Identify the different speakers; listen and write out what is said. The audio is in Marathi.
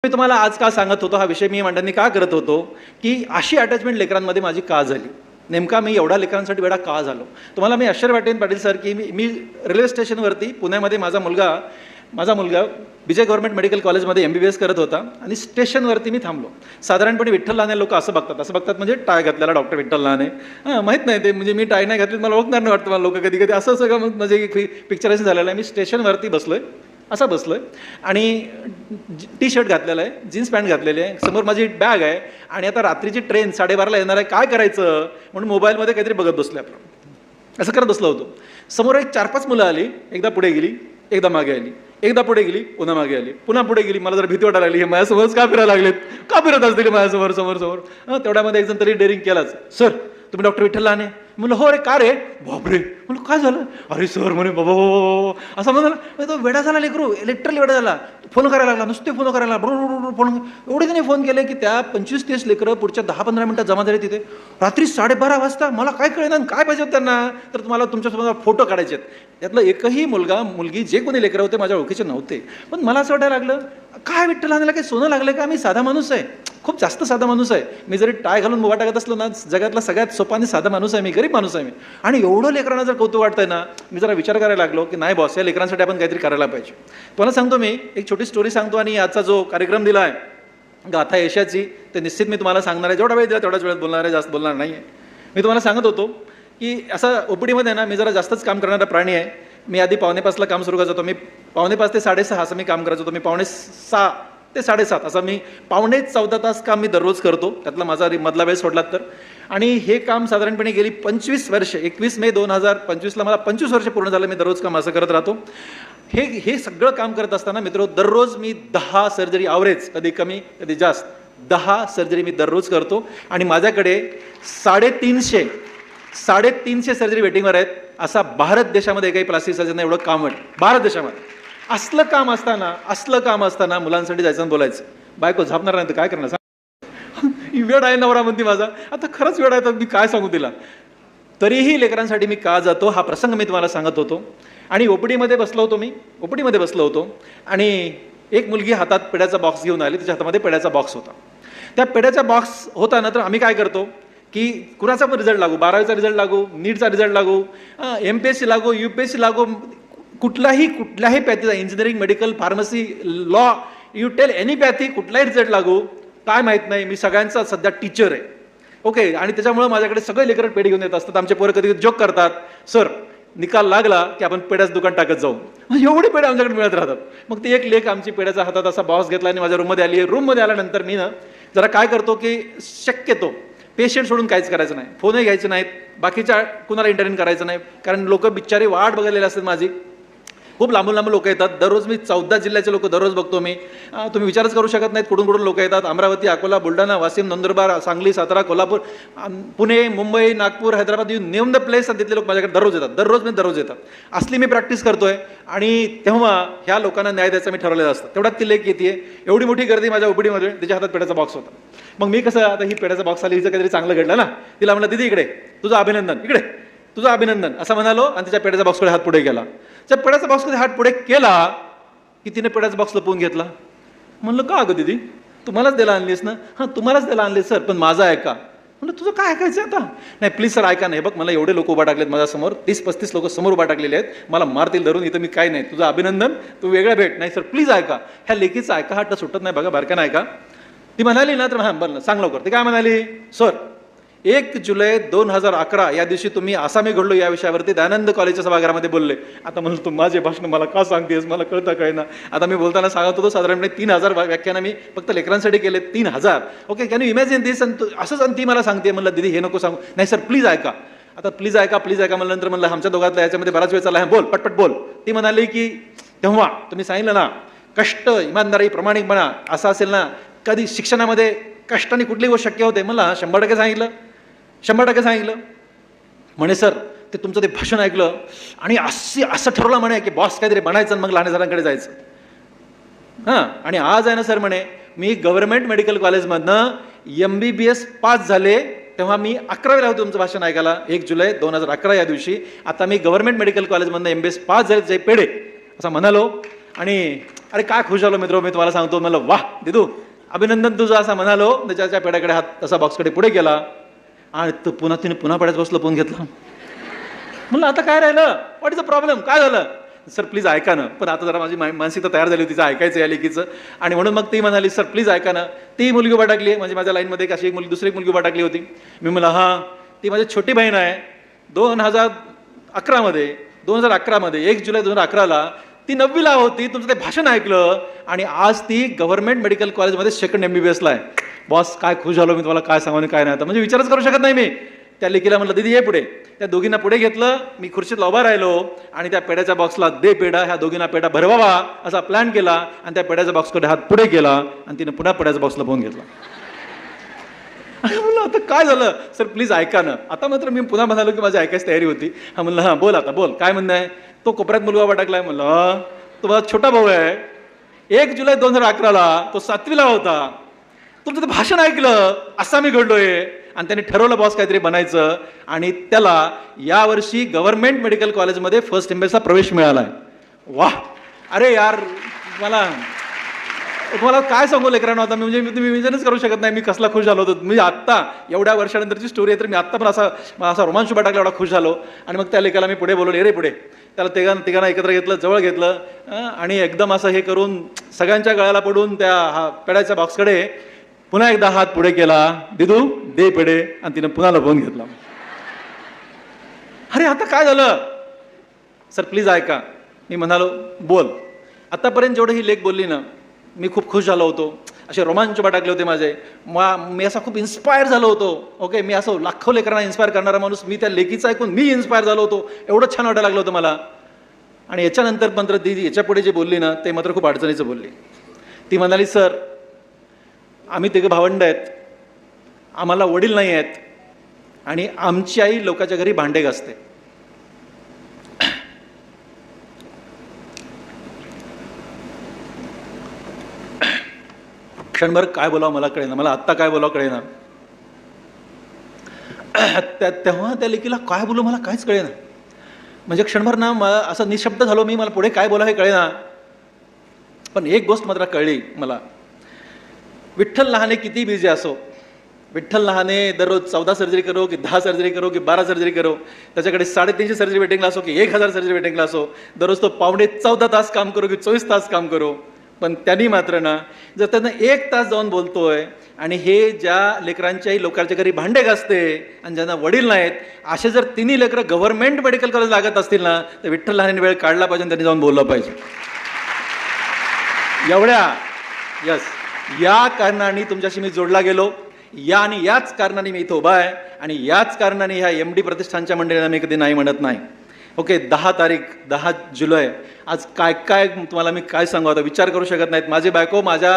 Speaker 1: मी तुम्हाला आज का सांगत होतो, हा विषय मी मांडणी का करत होतो, की अशी अटॅचमेंट लेकरांमध्ये माझी का झाली, नेमका मी एवढ्या लेकरांसाठी वेळा का झालो. तुम्हाला मी आश्चर्य वाटेन पाटील सर, की मी रेल्वे स्टेशनवरती पुण्यामध्ये माझा मुलगा विजय गव्हर्नमेंट मेडिकल कॉलेजमध्ये MBBS करत होता आणि स्टेशनवरती मी थांबलो. साधारणपणे विठ्ठल लहाने लोक असं बघतात म्हणजे टाय घातलेला डॉक्टर विठ्ठल लहाने. माहीत नाही ते, म्हणजे मी टाय नाही घातली मला ओळखणार नाही वाटतं. मला लोक कधी कधी असं सगळं म्हणजे पिक्चरायझेशन झालेलं आहे. मी स्टेशनवरती बसलोय आणि टी-शर्ट घातलेलं आहे, जीन्स पॅन्ट घातलेली आहे, समोर माझी बॅग आहे आणि आता रात्रीची ट्रेन 12:30ला येणार आहे, काय करायचं म्हणून मोबाईलमध्ये काहीतरी बघत बसलोय आपलं. असं करत बसलो होतो. समोर एक 4-5 मुलं आली, एकदा पुढे गेली, एकदा मागे आली, एकदा पुढे गेली, पुन्हा मागे आली, पुन्हा पुढे गेली. मला जरा भीती वाटायला लागली, हे माझ्यासमोरच का फिरायला लागलेत, का फिरत असतील माझ्यासमोर समोर. तेवढ्यामध्ये एकजण तरी डेअरिंग केलाच, सर तुम्ही डॉक्टर विठ्ठल लहाने. म्हणलं हो रे, का रे, बापरे. म्हणलं काय झालं, अरे सर म्हणे बाबा असं म्हणाला. तो वेडा झाला लेकरू, इलेक्ट्रली वेडा झाला. फोन करायला लागला, नुसते फोन करायला बरोबर फोन. एवढे त्याने फोन केले की त्या 25-30 लेकरं पुढच्या 10-15 मिनिटात जमा झाले तिथे. रात्री 12:30 वाजता. मला काय कळेना काय पाहिजे होतं त्यांना. तर तुम्हाला तुमच्यासोबत फोटो काढायचे आहेत. त्यातलं एकही मुलगी जे कोणी लेकरं होते माझ्या ओळखीचे नव्हते. पण मला असं वाटायला लागलं, काय विठ्ठल लहानेला काही सोनं लागलं का, मी साधा माणूस आहे, खूप जास्त साधा माणूस आहे. मी जरी टाय घालून मुभा टाकत असलो ना, जगातला सगळ्यात सोपा आणि साधा माणूस आहे मी, गरीब माणूस आहे मी. आणि एवढं लेकरांना जर कौतुक वाटतंय ना, मी जरा विचार करायला लागलो की नाही बॉस, या लेकरांसाठी आपण काहीतरी करायला पाहिजे. तुम्हाला सांगतो, मी एक छोटी स्टोरी सांगतो आणि याचा जो कार्यक्रम दिला आहे गाथा यशाची, ते निश्चित मी तुम्हाला सांगणार आहे. जेवढा वेळ दिला तेवढ्याच वेळात बोलणार आहे, जास्त बोलणार नाही आहे. मी तुम्हाला सांगत होतो की असं OPDमध्ये ना, मी जरा जास्तच काम करणारा प्राणी आहे. मी आधी 5:45ला काम सुरू करत होतो. मी 5:45 ते 6:30 असं मी काम करायचं होतो. मी 6:45 ते 7:30 असं मी 14.25 तास काम मी दररोज करतो. त्यातला माझा मधला वेळ सोडलात तर. आणि हे काम साधारणपणे गेली 25 वर्ष, 21 मे 2025ला मला 25 वर्ष पूर्ण झालं. मी दररोज काम असं करत राहतो. हे सगळं काम करत असताना मित्र, दररोज मी 10 सर्जरी, ॲव्हरेज कधी कमी कधी जास्त 10 सर्जरी मी दररोज करतो. आणि माझ्याकडे 350 सर्जरी वेटिंगवर आहेत. असा भारत देशामध्ये काही प्लास्टिक सर्जन एवढं काम आहे भारत देशामध्ये. असलं काम असताना मुलांसाठी जायचं आणि बोलायचं. बायको झापणार नाही तर काय करणार, वेळ आहे नवरा म्हणते माझा. आता खरंच वेळ आहे तर मी काय सांगू तिला. तरीही लेकरांसाठी मी का जातो, हा प्रसंग मी तुम्हाला सांगत होतो. आणि OPDमध्ये बसलो होतो आणि एक मुलगी हातात पेड्याचा बॉक्स घेऊन आली. तिच्या हातामध्ये पेड्याचा बॉक्स होता. त्या पेड्याचा बॉक्स होता ना, तर आम्ही काय करतो की कुणाचा पण रिझल्ट लागू, 12वीचा रिझल्ट लागू, नीटचा रिझल्ट लागू, MPSC लागू, UPSC लागू, कुठल्याही पॅथीचा, engineering, medical, pharmacy, law, you tell any pathy, कुठलाही रिझल्ट लागू, काय माहीत नाही, मी सगळ्यांचा सध्या टीचर आहे. ओके. आणि त्याच्यामुळे माझ्याकडे सगळे लेकरं पेढे घेऊन येत असतात. आमचे पोरं कधी जोक करतात, सर निकाल लागला की आपण पेढ्याचं दुकान टाकत जाऊ. एवढे पेढे आमच्याकडे मिळत राहतात. मग ती एक लेक आमची पेढ्याचा हातात असा बॉक्स घेतला आणि माझ्या रूममध्ये आली. रूममध्ये आल्यानंतर मी ना जरा काय करतो की शक्यतो पेशंट सोडून काहीच करायचं नाही, फोनही घ्यायचे नाहीत, बाकीच्या कुणाला इंटरव्ह्यू करायचं नाही. कारण लोक बिचारी वाट बघायला असतात माझी. खूप लांबून लोक येतात. दररोज मी 14 जिल्ह्याचे लोक दररोज बघतो मी. तुम्ही विचारच करू शकत नाहीत कुठून लोक येतात. Amravati, Akola, Buldhana, Washim, Nandurbar, Sangli, Satara, Kolhapur, Pune, Mumbai, Nagpur, Hyderabad, you name the place. आणि तिथले लोक माझ्याकडे दररोज येतात. असली मी प्रॅक्टिस करतोय. आणि तेव्हा ह्या लोकांना न्याय द्यायचा मी ठरवलेलं असतं. तेवढ्यात ती लेक येते. एवढी मोठी गर्दी माझ्या OPDमध्ये, तिच्या हातात पेड्याचा बॉक्स होता. मग मी कसं, आता ही पेड्याचा बॉक्स आली, हिचं काहीतरी चांगलं घडलं ना, तिला म्हणलं दीदी इकडे तुझं अभिनंदन असं म्हणालो. आणि तिच्या पेड्याचा बॉक्सकडे हात पुढे गेला. त्या पेड्याचा बॉक्सकडे हात पुढे केला की तिने पेड्याचा बॉक्स लपवून घेतला. म्हणलं का अगं दीदी, तुम्हालाच द्यायला आणलीस ना. हां तुम्हालाच द्यायला आणलीस सर, पण माझा ऐका. म्हणलं तुझं काय ऐकायचं आता. नाही प्लीज सर ऐका. नाही बघ, मला एवढे लोक उभा टाकलेत माझ्यासमोर, 30-35 लोक समोर उभा टाकलेले आहेत, मला मारतील धरून, इथं मी काय नाही, तुझं अभिनंदन, तू वेगळं भेट. नाही सर प्लीज ऐका. ह्या लेकीचा ऐका हा सुटत नाही बघा, बारक्यानं ऐका. ती म्हणाली ना, तर हां बरं सांग लवकर. ती काय म्हणाली, सर 1 जुलै 2011 या दिवशी तुम्ही आसामी घडलो या विषयावरती दयानंद कॉलेजच्या सभागृहामध्ये बोलले. आता म्हणलं तू माझे भाषण मला का सांगतेस, मला कळतं काय ना. आता मी बोलताना सांगत होतो साधारणपणे 3000 व्याख्यानं मी फक्त लेकरांसाठी केले. 3000. ओके, कॅन यू इमॅजिन दिस. असंच आणि ती मला सांगते. म्हणलं दीदी हे नको सांगू. नाही सर प्लीज ऐका. आता प्लीज ऐका म्हणलं. नंतर म्हणलं आमच्या दोघातल्या याच्यामध्ये बराच वेळ चालला, बोल पटपट बोल. ती म्हणाली की तेव्हा तुम्ही सांगितलं ना, कष्ट, इमानदारी, प्रामाणिकपणा असं असेल ना, कधी शिक्षणामध्ये कष्टाने कुठली गोष्ट शक्य होते. मला 100% सांगितलं. म्हणे सर ते तुमचं ते भाषण ऐकलं आणि असं ठरवलं म्हणे की बॉस काहीतरी बनायचं आणि मग लहान सरांकडे जायचं. हां. आणि आज आहे ना सर म्हणे, मी गव्हर्नमेंट मेडिकल कॉलेजमधनं MBBS पास झाले तेव्हा मी 11वीला होतो तुमचं भाषण ऐकायला. 1 जुलै 2011 या दिवशी. आता मी गव्हर्नमेंट मेडिकल कॉलेजमधनं MBBS पास झाले, जे पेढे असं म्हणालो. आणि अरे काय खुश झालो मित्र, मी तुम्हाला सांगतो. मला वाह दिदू अभिनंदन तुझं असं म्हणालो. त्याच्या पेड्याकडे हात तसा बॉक्सकडे पुढे गेला आणि तो पुन्हा तिने पुन्हा पेड्याचा बॉक्स लपवून घेतला. म्हणलं आता काय राहिलं, व्हॉट इज द प्रॉब्लेम, काय झालं. सर प्लीज ऐका ना. पण आता जरा माझी मानसिकता तयार झाली होती, तिचं ऐकायचं या लेकीचं. आणि म्हणून मग ती म्हणाली सर प्लीज ऐका ना. ती मुलगी उभा टाकली म्हणजे माझ्या लाईनमध्ये एक अशी एक मुलगी, दुसरी एक मुलगी उभा टाकली होती. मी म्हणलं हां, ती माझी छोटी बहीण आहे. 2011मध्ये 1 जुलै 2011ला ती 9वीला होती. तुमचं ते भाषण ऐकलं आणि आज ती गव्हर्नमेंट मेडिकल कॉलेजमध्ये सेकंड MBBSला आहे. बॉस काय खुश झालो मी, तुम्हाला काय सांगू आणि काय नाही. आता म्हणजे विचारच करू शकत नाही मी. त्या लेकीला म्हटलं दीदी ये पुढे. त्या दोघींना पुढे घेतलं. मी खुर्चीत उभा राहिलो आणि त्या पेड्याच्या बॉक्सला दे पेढा, ह्या दोघींना पेढा भरवावा असा प्लॅन केला आणि त्या पेड्याच्या बॉक्सकडे हात पुढे केला आणि तिने पुन्हा पेड्याच्या बॉक्सला पाहून घेतला. म्हणलं आता काय झालं. सर प्लीज ऐका ना. आता मात्र मी पुन्हा म्हणालो की माझी ऐकायची तयारी होती. हा म्हणलं हां बोल, आता बोल काय म्हणणं आहे. तो कोपऱ्यात मुलगा उभा टाकलाय. म्हणलं तो माझा छोटा भाऊ आहे. 1 जुलै 2011ला तो 7वीला होता. तुमचं ते भाषण ऐकलं असा मी घडलोय. आणि त्यांनी ठरवलं बॉस काहीतरी बनायचं आणि त्याला यावर्षी गव्हर्नमेंट मेडिकल कॉलेजमध्ये फर्स्ट MBBSचा प्रवेश मिळाला आहे. वाह. अरे यार तुम्हाला काय सांगू लेकरांना होता म्हणजे तुम्ही विजनच करू शकत नाही मी कसला खुश झालो होतो. मी आत्ता एवढ्या वर्षानंतरची स्टोरी आहे तर मी आत्ता पण असा रोमांच उभा टाकला, एवढा खुश झालो. आणि मग त्या लेकाला मी पुढे बोलवले, रे पुढे. त्याला तिघांना एकत्र घेतलं, जवळ घेतलं आणि एकदम असं हे करून सगळ्यांच्या गळ्याला पडून त्या पेड्याच्या बॉक्सकडे पुन्हा एकदा हात पुढे केला. दिदू दे पेढे, आणि तिने पुन्हा लपवून घेतला. अरे आता काय झालं. सर प्लीज ऐका. मी म्हणालो बोल. आतापर्यंत जेवढं ही लेख बोलली ना मी खूप खुश झालो होतो. असे रोमांच टाकले होते माझे. मी असा खूप इन्स्पायर झालो होतो. ओके, मी असं लाखो लेकरांना इन्स्पायर करणारा माणूस. मी त्या लेखीचं ऐकून मी इन्स्पायर झालो होतो. एवढं छान वाटायला लागलं होतं मला. आणि याच्यानंतर मात्र ती याच्या पुढे जे बोलली ना ते मात्र खूप अडचणीचं बोलली. ती म्हणाली सर आम्ही तिघं भावंड आहेत, आम्हाला वडील नाही आहेत आणि आमची आई लोकांच्या घरी भांडे घासते. क्षणभर काय बोलावं मला कळेना. मला आत्ता काय बोलावं कळेना. तेव्हा त्या लेकीला काय बोलू मला काहीच कळेना. म्हणजे क्षणभर ना मला असं निशब्द झालो मी. मला पुढे काय बोलावं हे कळेना. पण एक गोष्ट मात्र कळली मला. विठ्ठल लहाने किती बिझी असो, विठ्ठल लहाने दररोज 14 सर्जरी करो की 10 सर्जरी करो की 12 सर्जरी करो, त्याच्याकडे 350 सर्जरी वेटिंगला असो की 1000 सर्जरी वेटिंगला असो, दररोज तो 14.5 तास काम करो की 24 तास काम करो, पण त्यांनी मात्र ना जर त्यांना 1 तास जाऊन बोलतोय आणि हे ज्या लेकरांच्याही लोकांच्या घरी भांडे घासते आणि ज्यांना वडील नाहीत असे जर तिन्ही लेकरं गव्हर्नमेंट मेडिकल कॉलेज लागत असतील ना तर विठ्ठल लहाने वेळ काढला पाहिजे, त्यांनी जाऊन बोललं पाहिजे. या कारणाने तुमच्याशी मी जोडला गेलो. आणि याच कारणाने मी इथं उभा आहे आणि याच कारणाने ह्या MD प्रतिष्ठानच्या मंडळींना मी कधी नाही म्हणत नाही. ओके, 10 जुलै आज काय तुम्हाला मी काय सांगू, आता विचार करू शकत नाहीत. माझी बायको माझ्या